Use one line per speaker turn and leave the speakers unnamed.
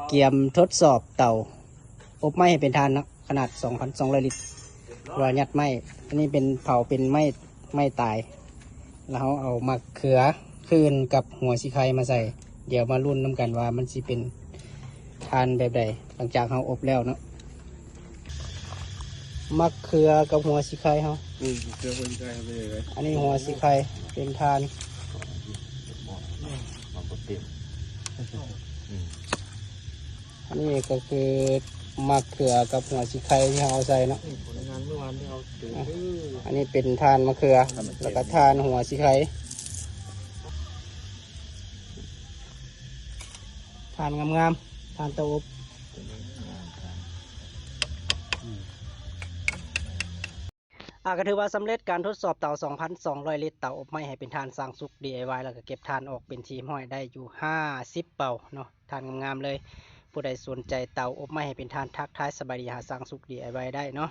เกียมทดสอบเตาอบไม้ให้เป็นทานเนาะขนาด 2,200 ลิตรว่ายัดไม้อันนี้เป็นเผาเป็นไม้ตายแล้วเอามาเขือคืนกับหัวสีไข่มาใส่เดี๋ยวมารุ่นน้ำกันว่ามันสิเป็นทานแบบใดหลังจากเราอบแล้วเนาะมะเขือกับหัวสีไข่เขา
เจอคนใจไปเลย
อันนี้หัวสีไข่เป็นทานอันนี้ก็คือมะเขือกับหัวสีไข่ที่เราเอาใส่เนาะ
ผลงานเมื่อวานที่เราเจอ
อันนี้เป็นทานมะเขือแล้วก็ทานหัวสีไข่ทานงามๆทานเตาอบก็ถือว่าสำเร็จการทดสอบเตา 2,200 ลิตรเตาอบไม้ให้เป็นทานสร้างสุข DIY แล้วก็เก็บทานออกเป็นทีมห้อยได้อยู่50 เป่าเนาะทานงามๆเลยผู้ใดสนใจเตาอบไม้ให้เป็นทานทักทายสบายดีหาสร้างสุข DIY ได้เนาะ